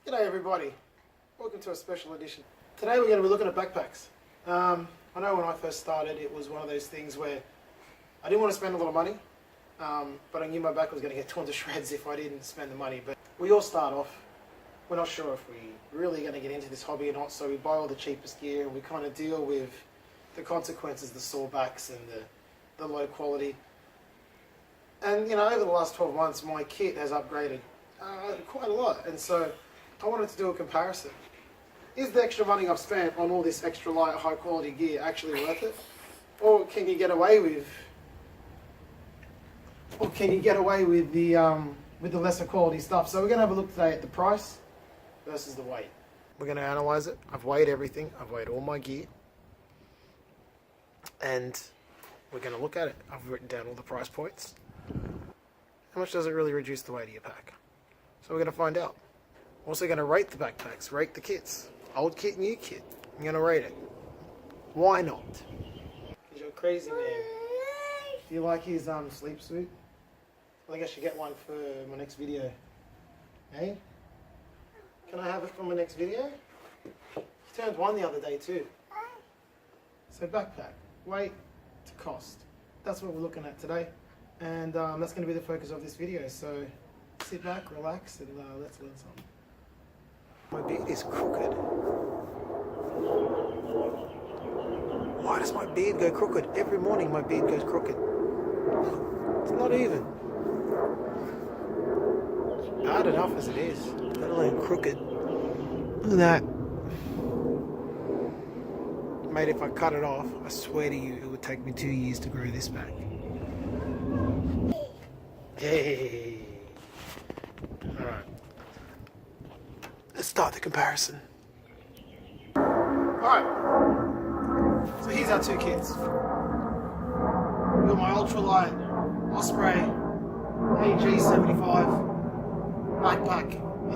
G'day everybody, welcome to a special edition. Today we're going to be looking at backpacks. I know when I first started it was one of those things where I didn't want to spend a lot of money, but I knew my back was going to get torn to shreds if I didn't spend the money. But we all start off, we're not sure if we're really going to get into this hobby or not, so we buy all the cheapest gear and we kind of deal with the consequences, the sore backs and the low quality. And you know, over the last 12 months my kit has upgraded quite a lot, and so I wanted to do a comparison. Is the extra money I've spent on all this extra light, high quality gear actually worth it? Or can you get away with the lesser quality stuff? So we're going to have a look today at the price versus the weight. We're going to analyze it. I've weighed everything. I've weighed all my gear. And we're going to look at it. I've written down all the price points. How much does it really reduce the weight of your pack? So we're going to find out. Also going to rate the backpacks, rate the kits. Old kit, new kit. I'm going to rate it. Why not? Because you're a crazy man. Do you like his sleep suit? I think I should get one for my next video. Hey? Can I have it for my next video? He turned one the other day too. So backpack, weight to cost. That's what we're looking at today. And that's going to be the focus of this video. So sit back, relax, and let's learn something. My beard is crooked. Why does my beard go crooked? Every morning my beard goes crooked. It's not even. It's bad enough as it is, let alone crooked. Look at that. Mate, if I cut it off, I swear to you, it would take me 2 years to grow this back. Yay! Alright. Let's start the comparison. Alright. So here's our two kits. We've got my ultralight Osprey AG75 backpack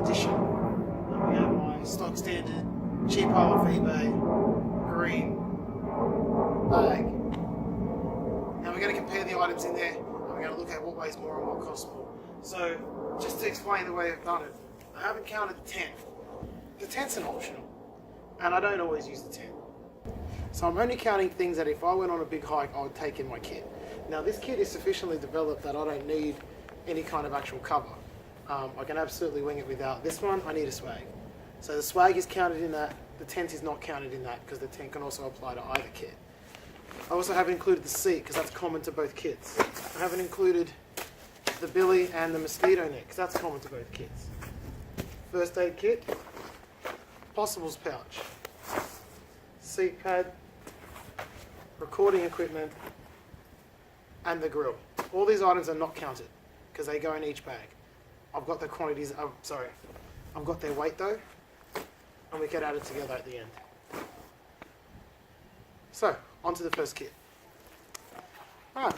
edition. And we have my stock standard cheapo off eBay green bag. Now we're going to compare the items in there, and we're going to look at what weighs more and what costs more. So just to explain the way I've done it, I haven't counted the tent. The tent's an optional, and I don't always use the tent. So I'm only counting things that if I went on a big hike, I would take in my kit. Now this kit is sufficiently developed that I don't need any kind of actual cover. I can absolutely wing it without. This one, I need a swag. So the swag is counted in that, the tent is not counted in that because the tent can also apply to either kit. I also haven't included the seat because that's common to both kits. I haven't included the billy and the mosquito net because that's common to both kits. First aid kit, possibles pouch, seat pad, recording equipment, and the grill. All these items are not counted because they go in each bag. I've got the quantities, I've got their weight though, and we can add it together at the end. So, on to the first kit. Alright,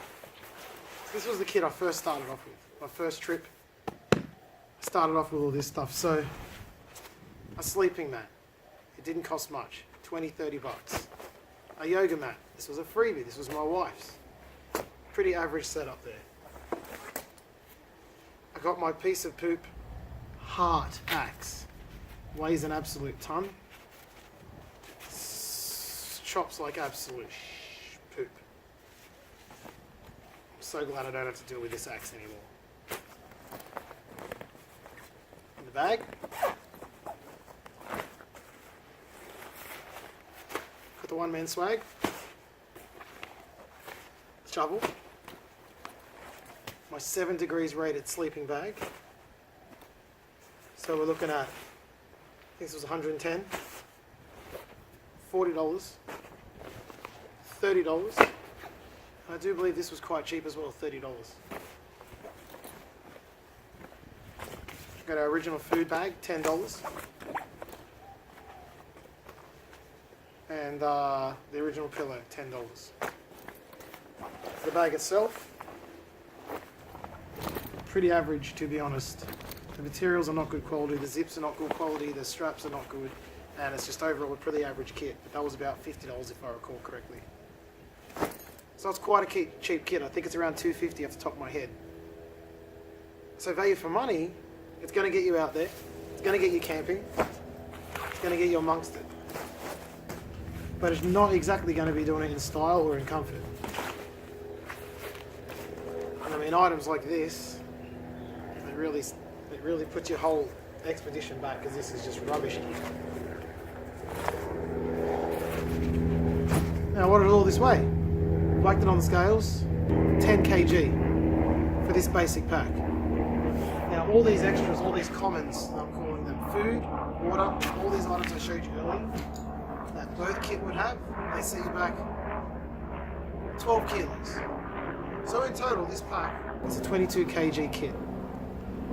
this was the kit I first started off with. My first trip, I started off with all this stuff. So, a sleeping mat. It didn't cost much, 20, 30 bucks. A yoga mat. This was a freebie, this was my wife's. Pretty average setup there. I got my piece of poop heart axe. Weighs an absolute ton. Chops like absolute poop. I'm so glad I don't have to deal with this axe anymore. In the bag, got the one-man swag, shovel, my 7 degrees rated sleeping bag. So we're looking at, I think this was 110, $40, $30. I do believe this was quite cheap as well, $30. Got our original food bag, $10. And the original pillow, $10. The bag itself, pretty average to be honest. The materials are not good quality, the zips are not good quality, the straps are not good, and it's just overall a pretty average kit. But that was about $50 if I recall correctly. So it's quite a cheap kit. I think it's around $250 off the top of my head. So value for money, it's going to get you out there. It's going to get you camping. It's going to get you amongst it. But it's not exactly going to be doing it in style or in comfort. And I mean, items like this, it really puts your whole expedition back, because this is just rubbish. Now, what did all this weigh? Whacked it on the scales, 10 kg for this basic pack. Now, all these extras, all these commons, I'm calling them food, water, all these items I showed you earlier, that both kit would have, they set you back 12 kilos. So in total, this pack is a 22 kg kit.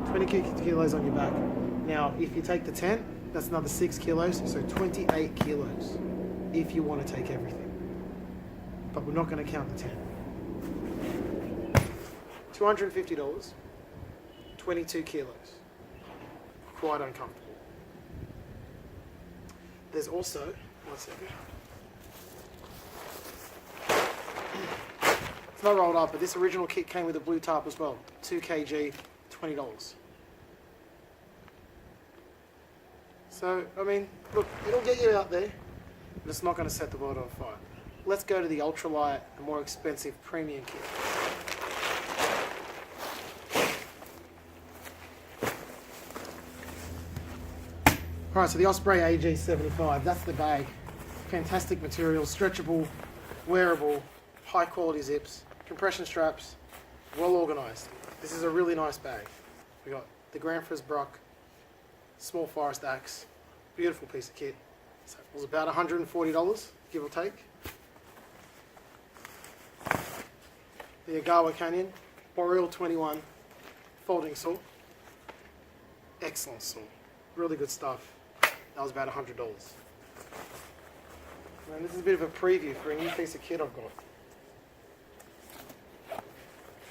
22 kilos on your back. Now, if you take the tent, that's another 6 kilos, so 28 kilos if you want to take everything. But we're not going to count the tent. $250, 22 kilos. Quite uncomfortable. There's also, one second. It's not rolled up, but this original kit came with a blue tarp as well. 2 kg, $20. So, I mean, look, it'll get you out there, but it's not going to set the world on fire. Let's go to the ultralight, the more expensive premium kit. Alright, so the Osprey AG75, that's the bag. Fantastic material, stretchable, wearable, high quality zips, compression straps, well organised. This is a really nice bag. We got the Granfers Brock, small forest axe, beautiful piece of kit. So it was about $140, give or take. The Agawa Canyon Boreal 21 folding saw. Excellent saw. Really good stuff. That was about $100. And this is a bit of a preview for a new piece of kit I've got.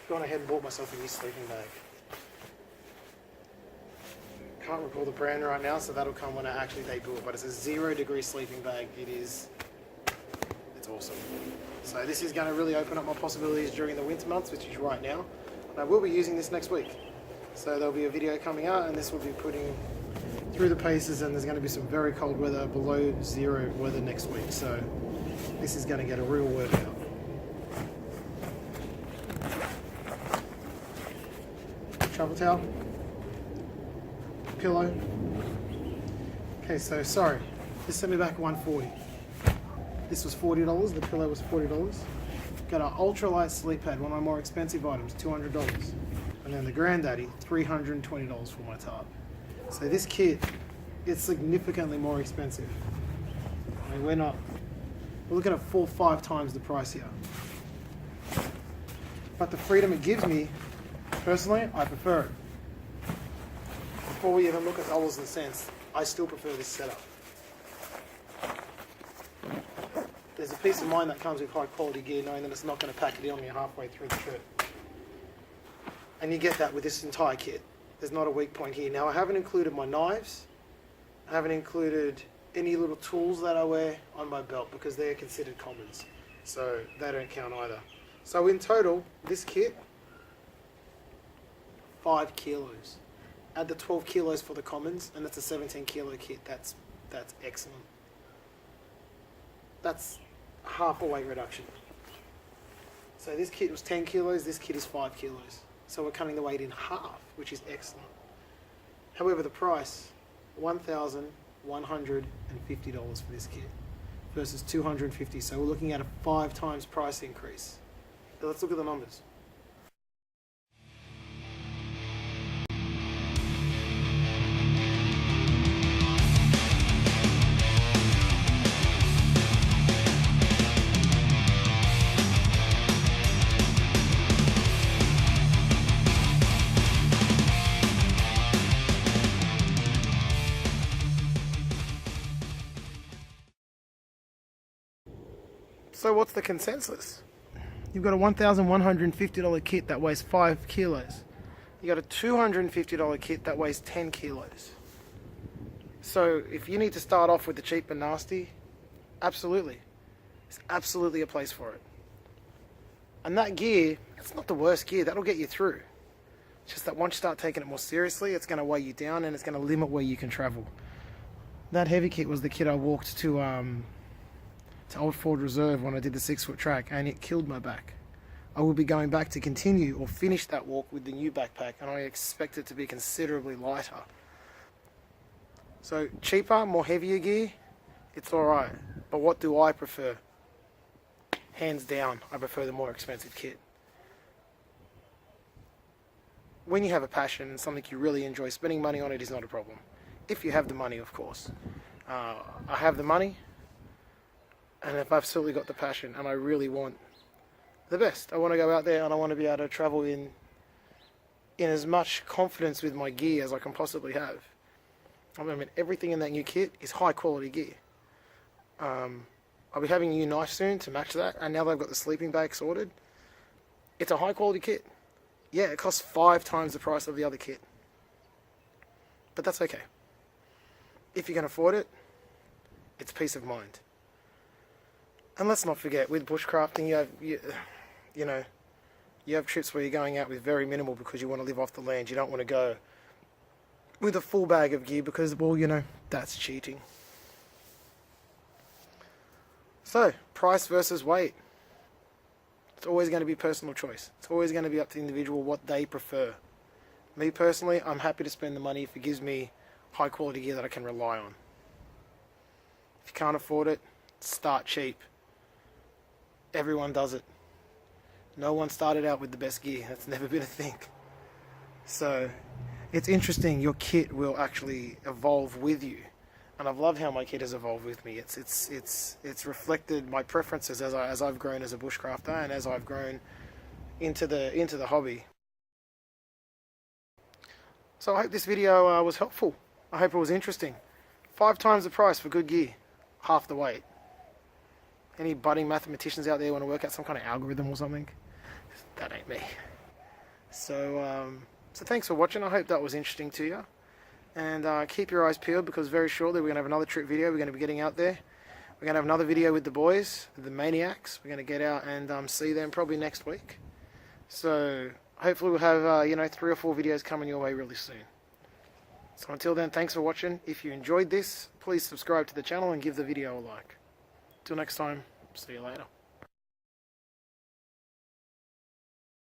Gone ahead and bought myself a new sleeping bag. Can't recall the brand right now, so that'll come when I actually debut it, but it's a 0-degree sleeping bag. It's awesome. So this is going to really open up my possibilities during the winter months, which is right now. And I will be using this next week. So there'll be a video coming out, and this will be putting through the paces, and there's going to be some very cold weather, below 0 weather next week. So this is going to get a real workout. Travel towel. Pillow. Okay, so sorry, this sent me back $140. This was $40, the pillow was $40. Got an ultralight sleep pad, one of my more expensive items, $200. And then the granddaddy, $320 for my tarp. So this kit is significantly more expensive. I mean, we're looking at 4 or 5 times the price here. But the freedom it gives me, personally, I prefer it. Before we even look at dollars and cents, I still prefer this setup. There's a peace of mind that comes with high quality gear, knowing that it's not going to pack it in on you halfway through the trip. And you get that with this entire kit. There's not a weak point here. Now, I haven't included my knives. I haven't included any little tools that I wear on my belt, because they're considered commons. So they don't count either. So in total, this kit, 5 kilos. Add the 12 kilos for the commons, and that's a 17 kilo kit. That's excellent. That's half a weight reduction. So this kit was 10 kilos, this kit is 5 kilos. So we're cutting the weight in half, which is excellent. However, the price, $1,150 for this kit versus $250. So we're looking at a 5 times price increase. So let's look at the numbers. So what's the consensus? You've got a $1,150 kit that weighs 5 kilos. You got a $250 kit that weighs 10 kilos. So if you need to start off with the cheap and nasty, absolutely. There's absolutely a place for it. And that gear, it's not the worst gear. That'll get you through. It's just that once you start taking it more seriously, it's going to weigh you down and it's going to limit where you can travel. That heavy kit was the kit I walked to Old Ford Reserve when I did the 6-foot track, and it killed my back. I will be going back to continue or finish that walk with the new backpack, and I expect it to be considerably lighter. So cheaper, more heavier gear, it's alright. But what do I prefer? Hands down, I prefer the more expensive kit. When you have a passion and something you really enjoy, spending money on it is not a problem. If you have the money, of course. I have the money, and if I've absolutely got the passion, and I really want the best. I want to go out there and I want to be able to travel in as much confidence with my gear as I can possibly have. I mean, everything in that new kit is high quality gear. I'll be having a new knife soon to match that, and now that I've got the sleeping bag sorted, it's a high quality kit. Yeah, it costs 5 times the price of the other kit. But that's okay. If you can afford it, it's peace of mind. And let's not forget, with bushcrafting, you have trips where you're going out with very minimal because you want to live off the land. You don't want to go with a full bag of gear because, well, that's cheating. So, price versus weight. It's always going to be personal choice. It's always going to be up to the individual what they prefer. Me personally, I'm happy to spend the money if it gives me high quality gear that I can rely on. If you can't afford it, start cheap. Everyone does it. No one started out with the best gear. That's never been a thing. So, it's interesting. Your kit will actually evolve with you. And I've loved how my kit has evolved with me. It's reflected my preferences as I've grown as a bushcrafter and as I've grown into the hobby. So I hope this video was helpful. I hope it was interesting. 5 times the price for good gear, half the weight. Any budding mathematicians out there want to work out some kind of algorithm or something? That ain't me. So thanks for watching. I hope that was interesting to you. And keep your eyes peeled because very shortly we're going to have another trip video. We're going to be getting out there. We're going to have another video with the boys, the Maniacs. We're going to get out and see them probably next week. So hopefully we'll have 3 or 4 videos coming your way really soon. So until then, thanks for watching. If you enjoyed this, please subscribe to the channel and give the video a like. Till next time, see you later.